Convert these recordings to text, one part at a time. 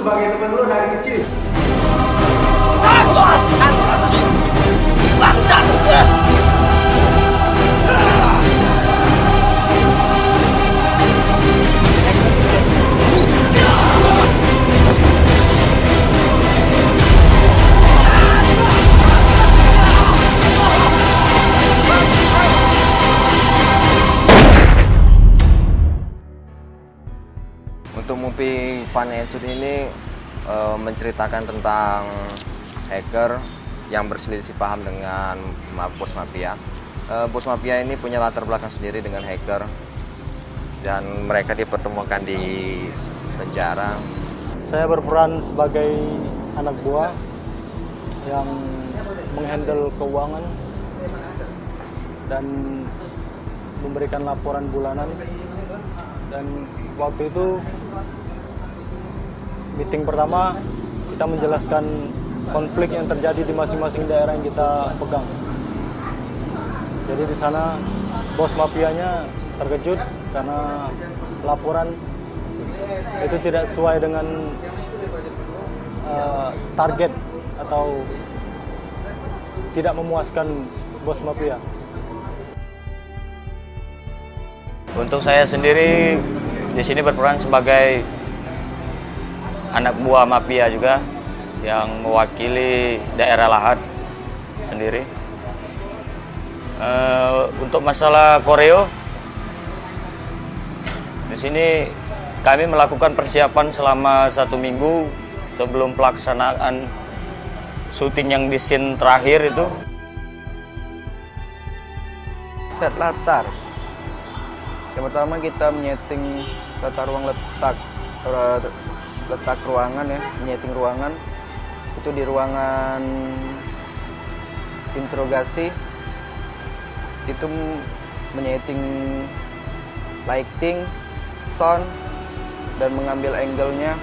sebagai teman lu dari kecil. Untuk movie Fun and Shoot ini menceritakan tentang hacker yang berselisih paham dengan bos mafia. Bos mafia ini punya latar belakang sendiri dengan hacker dan mereka dipertemukan di penjara. Saya berperan sebagai anak buah yang menghandle keuangan dan memberikan laporan bulanan. Dan waktu itu meeting pertama kita menjelaskan konflik yang terjadi di masing-masing daerah yang kita pegang. Jadi di sana bos mafianya terkejut karena laporan itu tidak sesuai dengan target atau tidak memuaskan bos mafia. Untuk saya sendiri di sini berperan sebagai anak buah mafia juga yang mewakili daerah Lahat sendiri. Untuk masalah koreo, di sini kami melakukan persiapan selama 1 minggu sebelum pelaksanaan syuting yang di scene terakhir itu. Set latar. Yang pertama kita menyeting tata ruang letak ruangan ya, menyeting ruangan. Itu di ruangan interogasi. Itu menyeting lighting, sound, dan mengambil angle-nya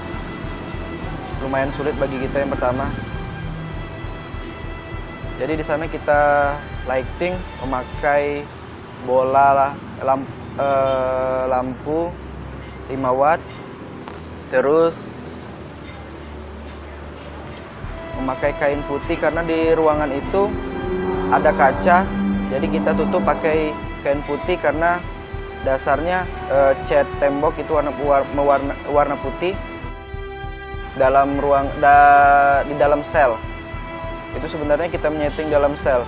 lumayan sulit bagi kita yang pertama. Jadi di sana kita lighting memakai bola lampu 5 watt, terus memakai kain putih karena di ruangan itu ada kaca, jadi kita tutup pakai kain putih karena dasarnya cat tembok itu warna putih. Dalam di dalam sel itu sebenarnya kita menyeting dalam sel.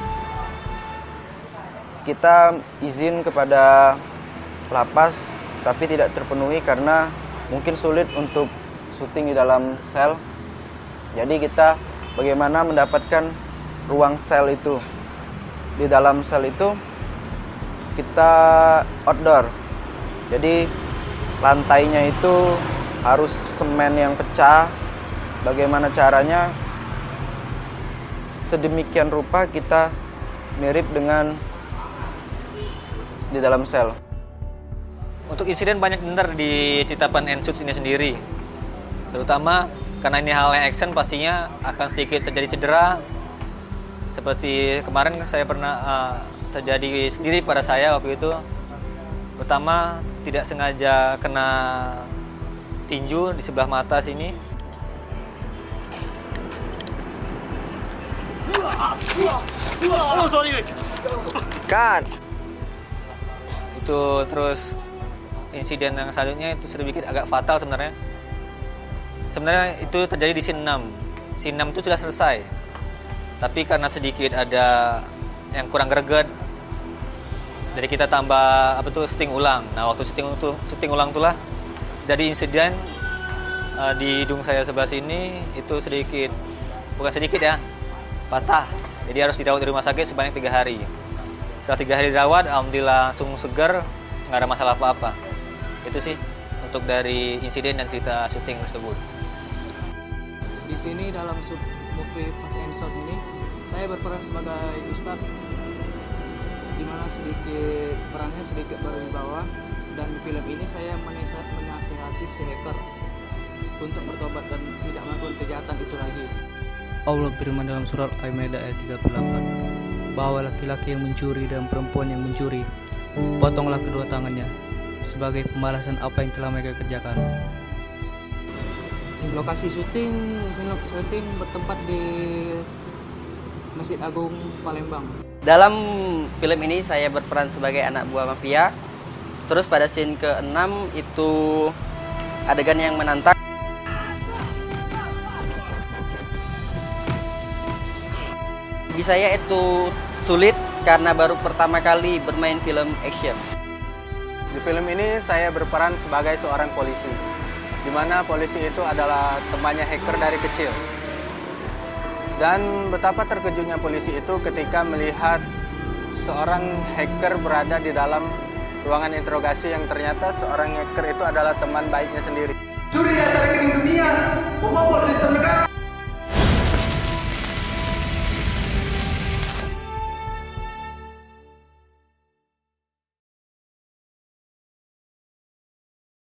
Kita izin kepada lapas tapi tidak terpenuhi karena mungkin sulit untuk syuting di dalam sel. Jadi kita bagaimana mendapatkan ruang sel itu. Di dalam sel itu kita outdoor. Jadi lantainya itu harus semen yang pecah. Bagaimana caranya? Sedemikian rupa kita mirip dengan di dalam sel. Untuk insiden banyak benar di cerita Fun and Shoot ini sendiri. Terutama karena ini hal yang action, pastinya akan sedikit terjadi cedera. Seperti kemarin saya pernah terjadi sendiri pada saya waktu itu. Pertama tidak sengaja kena tinju di sebelah mata sini. Kan Itu terus insiden yang selanjutnya itu sedikit agak fatal sebenarnya. Sebenarnya itu terjadi di scene 6. Scene 6 itu sudah selesai. Tapi karena sedikit ada yang kurang greget, jadi kita tambah syuting ulang. Nah, waktu syuting ulang itulah jadi insiden di hidung saya sebelah sini itu bukan sedikit ya, patah. Jadi harus dirawat di rumah sakit sebanyak 3 hari. Setelah 3 hari dirawat, alhamdulillah langsung segar, nggak ada masalah apa-apa. Itu sih untuk dari insiden dan cerita syuting tersebut. Di sini dalam movie Fast and Short ini, saya berperan sebagai Ustadz, di mana perannya sedikit berwibawa, dan di film ini saya menasihati si hacker untuk bertobat dan tidak melakukan kejahatan itu lagi. Allah berfirman dalam surat Al-Maidah ayat 38 bahwa laki-laki yang mencuri dan perempuan yang mencuri, potonglah kedua tangannya sebagai pembalasan apa yang telah mereka kerjakan. Lokasi syuting bertempat di Masjid Agung Palembang. Dalam film ini saya berperan sebagai anak buah mafia. Terus pada scene ke-6 itu adegan yang menantang. Bagi saya itu sulit karena baru pertama kali bermain film action. Di film ini saya berperan sebagai seorang polisi, di mana polisi itu adalah temannya hacker dari kecil. Dan betapa terkejutnya polisi itu ketika melihat seorang hacker berada di dalam ruangan interogasi yang ternyata seorang hacker itu adalah teman baiknya sendiri. Curi data rekening dunia, membobol sistem negara.